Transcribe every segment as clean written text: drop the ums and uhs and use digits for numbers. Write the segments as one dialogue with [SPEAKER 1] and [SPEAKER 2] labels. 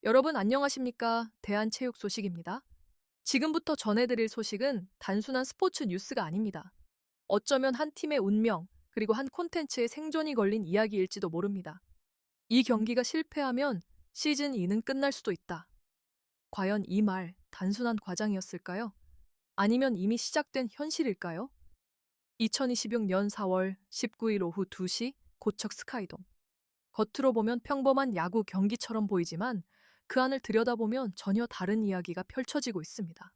[SPEAKER 1] 여러분 안녕하십니까? 대한체육 소식입니다. 지금부터 전해드릴 소식은 단순한 스포츠 뉴스가 아닙니다. 어쩌면 한 팀의 운명, 그리고 한 콘텐츠의 생존이 걸린 이야기일지도 모릅니다. 이 경기가 실패하면 시즌 2는 끝날 수도 있다. 과연 이 말 단순한 과장이었을까요? 아니면 이미 시작된 현실일까요? 2026년 4월 19일 오후 2시 고척 스카이돔. 겉으로 보면 평범한 야구 경기처럼 보이지만 그 안을 들여다보면 전혀 다른 이야기가 펼쳐지고 있습니다.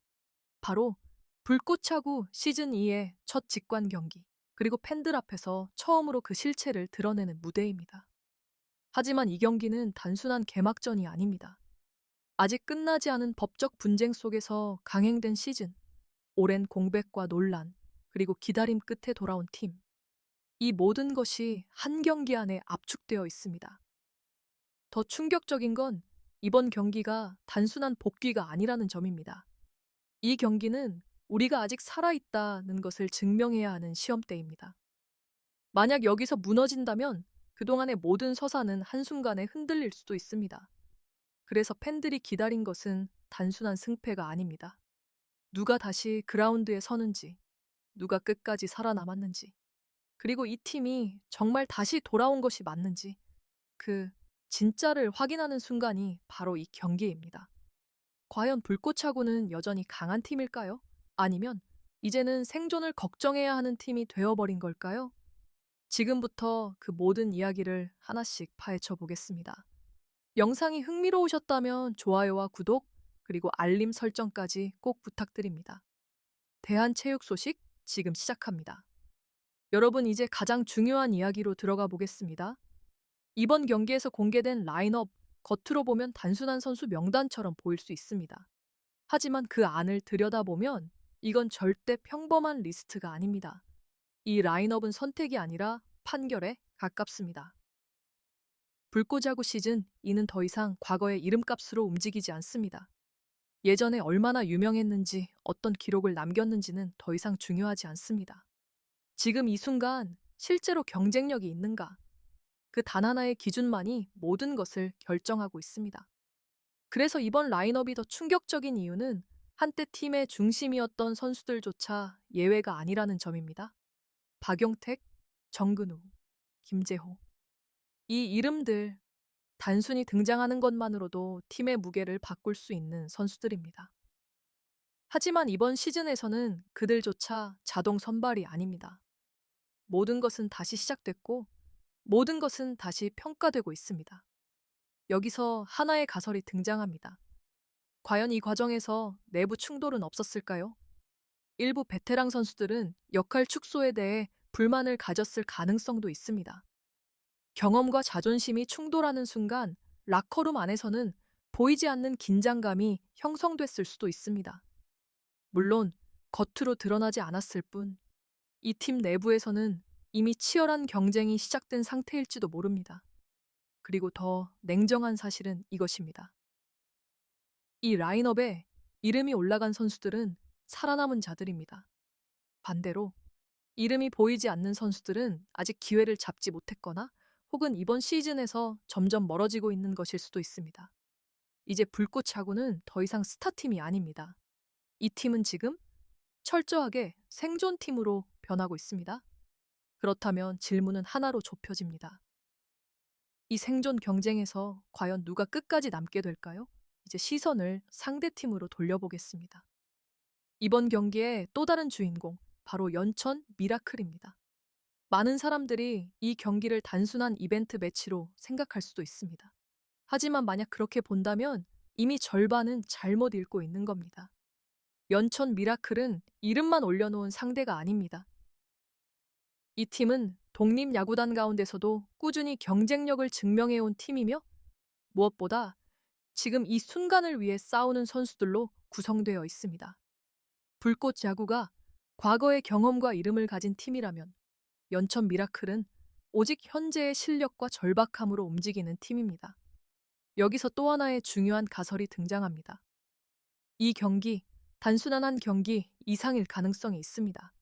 [SPEAKER 1] 바로 불꽃차고 시즌 2의 첫 직관 경기, 그리고 팬들 앞에서 처음으로 그 실체를 드러내는 무대입니다. 하지만 이 경기는 단순한 개막전이 아닙니다. 아직 끝나지 않은 법적 분쟁 속에서 강행된 시즌, 오랜 공백과 논란, 그리고 기다림 끝에 돌아온 팀. 이 모든 것이 한 경기 안에 압축되어 있습니다. 더 충격적인 건 이번 경기가 단순한 복귀가 아니라는 점입니다. 이 경기는 우리가 아직 살아있다는 것을 증명해야 하는 시험대입니다. 만약 여기서 무너진다면 그동안의 모든 서사는 한순간에 흔들릴 수도 있습니다. 그래서 팬들이 기다린 것은 단순한 승패가 아닙니다. 누가 다시 그라운드에 서는지, 누가 끝까지 살아남았는지, 그리고 이 팀이 정말 다시 돌아온 것이 맞는지, 그 진짜를 확인하는 순간이 바로 이 경기입니다. 과연 불꽃차고는 여전히 강한 팀일까요? 아니면 이제는 생존을 걱정해야 하는 팀이 되어버린 걸까요? 지금부터 그 모든 이야기를 하나씩 파헤쳐 보겠습니다. 영상이 흥미로우셨다면 좋아요와 구독, 그리고 알림 설정까지 꼭 부탁드립니다. 대한체육 소식 지금 시작합니다. 여러분, 이제 가장 중요한 이야기로 들어가 보겠습니다. 이번 경기에서 공개된 라인업, 겉으로 보면 단순한 선수 명단처럼 보일 수 있습니다. 하지만 그 안을 들여다보면 이건 절대 평범한 리스트가 아닙니다. 이 라인업은 선택이 아니라 판결에 가깝습니다. 불꽃야구 시즌 2는 더 이상 과거의 이름값으로 움직이지 않습니다. 예전에 얼마나 유명했는지, 어떤 기록을 남겼는지는 더 이상 중요하지 않습니다. 지금 이 순간 실제로 경쟁력이 있는가? 그 단 하나의 기준만이 모든 것을 결정하고 있습니다. 그래서 이번 라인업이 더 충격적인 이유는 한때 팀의 중심이었던 선수들조차 예외가 아니라는 점입니다. 박용택, 정근우, 김재호. 이 이름들, 단순히 등장하는 것만으로도 팀의 무게를 바꿀 수 있는 선수들입니다. 하지만 이번 시즌에서는 그들조차 자동 선발이 아닙니다. 모든 것은 다시 시작됐고, 모든 것은 다시 평가되고 있습니다. 여기서 하나의 가설이 등장합니다. 과연 이 과정에서 내부 충돌은 없었을까요? 일부 베테랑 선수들은 역할 축소에 대해 불만을 가졌을 가능성도 있습니다. 경험과 자존심이 충돌하는 순간 라커룸 안에서는 보이지 않는 긴장감이 형성됐을 수도 있습니다. 물론 겉으로 드러나지 않았을 뿐, 이 팀 내부에서는 이미 치열한 경쟁이 시작된 상태일지도 모릅니다. 그리고 더 냉정한 사실은 이것입니다. 이 라인업에 이름이 올라간 선수들은 살아남은 자들입니다. 반대로 이름이 보이지 않는 선수들은 아직 기회를 잡지 못했거나 혹은 이번 시즌에서 점점 멀어지고 있는 것일 수도 있습니다. 이제 불꽃차고는 더 이상 스타팀이 아닙니다. 이 팀은 지금 철저하게 생존팀으로 변하고 있습니다. 그렇다면 질문은 하나로 좁혀집니다. 이 생존 경쟁에서 과연 누가 끝까지 남게 될까요? 이제 시선을 상대팀으로 돌려보겠습니다. 이번 경기의 또 다른 주인공, 바로 연천 미라클입니다. 많은 사람들이 이 경기를 단순한 이벤트 매치로 생각할 수도 있습니다. 하지만 만약 그렇게 본다면 이미 절반은 잘못 읽고 있는 겁니다. 연천 미라클은 이름만 올려놓은 상대가 아닙니다. 이 팀은 독립야구단 가운데서도 꾸준히 경쟁력을 증명해온 팀이며 무엇보다 지금 이 순간을 위해 싸우는 선수들로 구성되어 있습니다. 불꽃 야구가 과거의 경험과 이름을 가진 팀이라면 연천 미라클은 오직 현재의 실력과 절박함으로 움직이는 팀입니다. 여기서 또 하나의 중요한 가설이 등장합니다. 이 경기, 단순한 한 경기 이상일 가능성이 있습니다.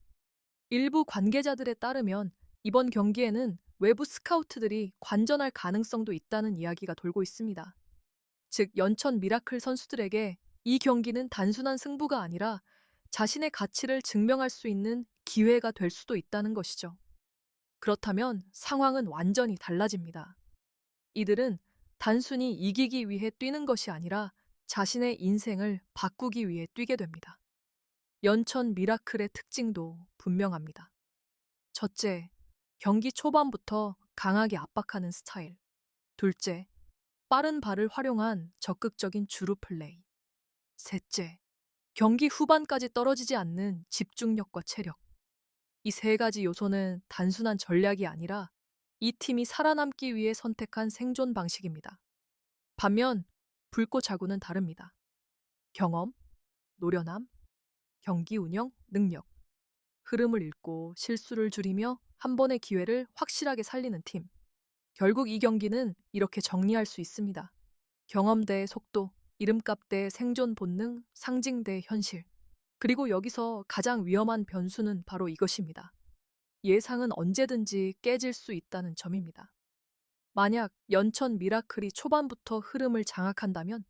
[SPEAKER 1] 일부 관계자들에 따르면 이번 경기에는 외부 스카우트들이 관전할 가능성도 있다는 이야기가 돌고 있습니다. 즉 연천 미라클 선수들에게 이 경기는 단순한 승부가 아니라 자신의 가치를 증명할 수 있는 기회가 될 수도 있다는 것이죠. 그렇다면 상황은 완전히 달라집니다. 이들은 단순히 이기기 위해 뛰는 것이 아니라 자신의 인생을 바꾸기 위해 뛰게 됩니다. 연천 미라클의 특징도 분명합니다. 첫째, 경기 초반부터 강하게 압박하는 스타일. 둘째, 빠른 발을 활용한 적극적인 주루 플레이. 셋째, 경기 후반까지 떨어지지 않는 집중력과 체력. 이 세 가지 요소는 단순한 전략이 아니라 이 팀이 살아남기 위해 선택한 생존 방식입니다. 반면 불꽃자구는 다릅니다. 경험, 노련함, 경기 운영, 능력, 흐름을 읽고 실수를 줄이며 한 번의 기회를 확실하게 살리는 팀. 결국 이 경기는 이렇게 정리할 수 있습니다. 경험 대 속도, 이름값 대 생존 본능, 상징 대 현실. 그리고 여기서 가장 위험한 변수는 바로 이것입니다. 예상은 언제든지 깨질 수 있다는 점입니다. 만약 연천 미라클이 초반부터 흐름을 장악한다면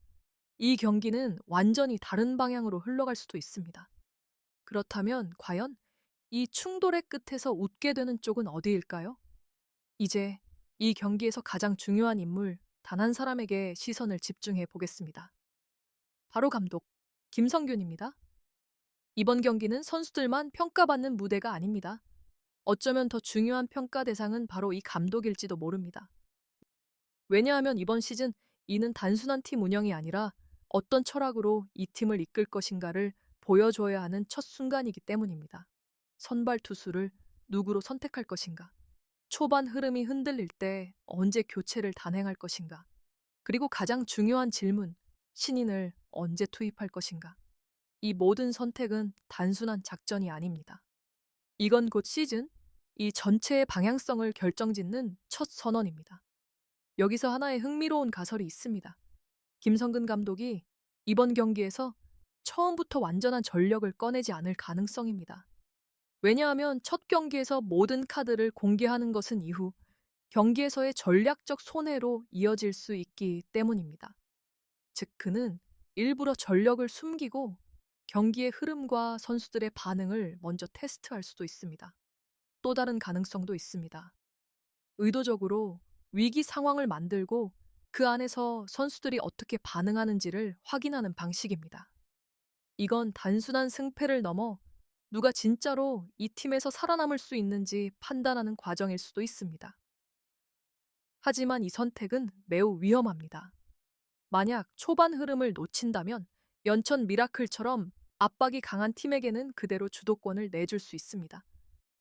[SPEAKER 1] 이 경기는 완전히 다른 방향으로 흘러갈 수도 있습니다. 그렇다면 과연 이 충돌의 끝에서 웃게 되는 쪽은 어디일까요? 이제 이 경기에서 가장 중요한 인물 단 한 사람에게 시선을 집중해 보겠습니다. 바로 감독 김성균입니다. 이번 경기는 선수들만 평가받는 무대가 아닙니다. 어쩌면 더 중요한 평가 대상은 바로 이 감독일지도 모릅니다. 왜냐하면 이번 시즌 이는 단순한 팀 운영이 아니라 어떤 철학으로 이 팀을 이끌 것인가를 보여줘야 하는 첫 순간이기 때문입니다. 선발 투수를 누구로 선택할 것인가? 초반 흐름이 흔들릴 때 언제 교체를 단행할 것인가? 그리고 가장 중요한 질문, 신인을 언제 투입할 것인가? 이 모든 선택은 단순한 작전이 아닙니다. 이건 곧 시즌, 이 전체의 방향성을 결정짓는 첫 선언입니다. 여기서 하나의 흥미로운 가설이 있습니다. 김성근 감독이 이번 경기에서 처음부터 완전한 전력을 꺼내지 않을 가능성입니다. 왜냐하면 첫 경기에서 모든 카드를 공개하는 것은 이후 경기에서의 전략적 손해로 이어질 수 있기 때문입니다. 즉, 그는 일부러 전력을 숨기고 경기의 흐름과 선수들의 반응을 먼저 테스트할 수도 있습니다. 또 다른 가능성도 있습니다. 의도적으로 위기 상황을 만들고 그 안에서 선수들이 어떻게 반응하는지를 확인하는 방식입니다. 이건 단순한 승패를 넘어 누가 진짜로 이 팀에서 살아남을 수 있는지 판단하는 과정일 수도 있습니다. 하지만 이 선택은 매우 위험합니다. 만약 초반 흐름을 놓친다면 연천 미라클처럼 압박이 강한 팀에게는 그대로 주도권을 내줄 수 있습니다.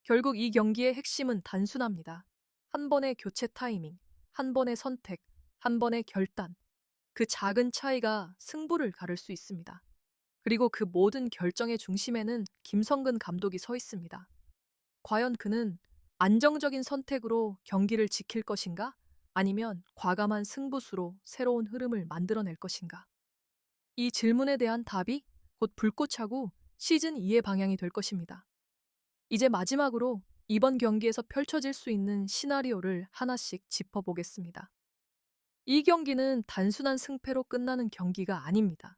[SPEAKER 1] 결국 이 경기의 핵심은 단순합니다. 한 번의 교체 타이밍, 한 번의 선택, 한 번의 결단. 그 작은 차이가 승부를 가를 수 있습니다. 그리고 그 모든 결정의 중심에는 김성근 감독이 서 있습니다. 과연 그는 안정적인 선택으로 경기를 지킬 것인가? 아니면 과감한 승부수로 새로운 흐름을 만들어낼 것인가? 이 질문에 대한 답이 곧 불꽃차고 시즌 2의 방향이 될 것입니다. 이제 마지막으로 이번 경기에서 펼쳐질 수 있는 시나리오를 하나씩 짚어보겠습니다. 이 경기는 단순한 승패로 끝나는 경기가 아닙니다.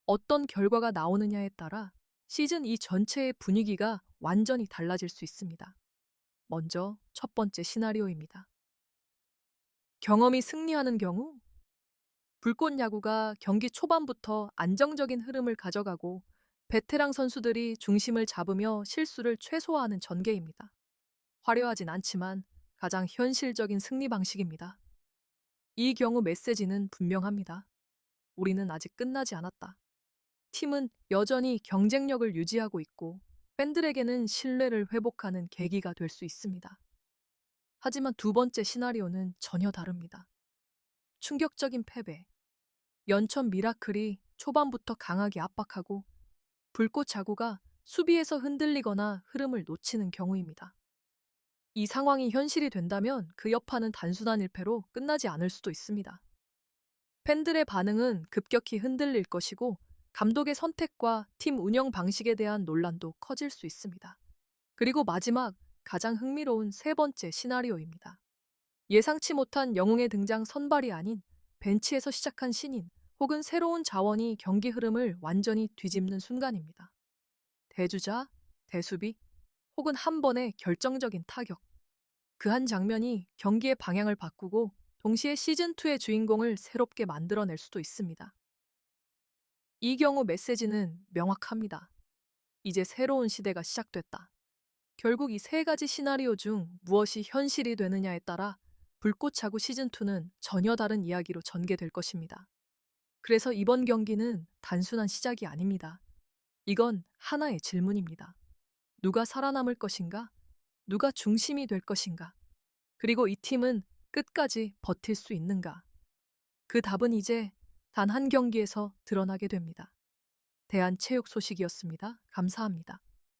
[SPEAKER 1] 어떤 결과가 나오느냐에 따라 시즌 2 전체의 분위기가 완전히 달라질 수 있습니다. 먼저 첫 번째 시나리오입니다. 경험이 승리하는 경우 불꽃 야구가 경기 초반부터 안정적인 흐름을 가져가고 베테랑 선수들이 중심을 잡으며 실수를 최소화하는 전개입니다. 화려하진 않지만 가장 현실적인 승리 방식입니다. 이 경우 메시지는 분명합니다. 우리는 아직 끝나지 않았다. 팀은 여전히 경쟁력을 유지하고 있고 팬들에게는 신뢰를 회복하는 계기가 될 수 있습니다. 하지만 두 번째 시나리오는 전혀 다릅니다. 충격적인 패배. 연천 미라클이 초반부터 강하게 압박하고 불꽃 자구가 수비에서 흔들리거나 흐름을 놓치는 경우입니다. 이 상황이 현실이 된다면 그 여파는 단순한 일패로 끝나지 않을 수도 있습니다. 팬들의 반응은 급격히 흔들릴 것이고 감독의 선택과 팀 운영 방식에 대한 논란도 커질 수 있습니다. 그리고 마지막 가장 흥미로운 세 번째 시나리오입니다. 예상치 못한 영웅의 등장 선발이 아닌 벤치에서 시작한 신인 혹은 새로운 자원이 경기 흐름을 완전히 뒤집는 순간입니다. 대주자, 대수비, 혹은 한 번의 결정적인 타격. 그 한 장면이 경기의 방향을 바꾸고 동시에 시즌2의 주인공을 새롭게 만들어낼 수도 있습니다. 이 경우 메시지는 명확합니다. 이제 새로운 시대가 시작됐다. 결국 이 세 가지 시나리오 중 무엇이 현실이 되느냐에 따라 불꽃차고 시즌2는 전혀 다른 이야기로 전개될 것입니다. 그래서 이번 경기는 단순한 시작이 아닙니다. 이건 하나의 질문입니다. 누가 살아남을 것인가? 누가 중심이 될 것인가? 그리고 이 팀은 끝까지 버틸 수 있는가? 그 답은 이제 단 한 경기에서 드러나게 됩니다. 대한체육 소식이었습니다. 감사합니다.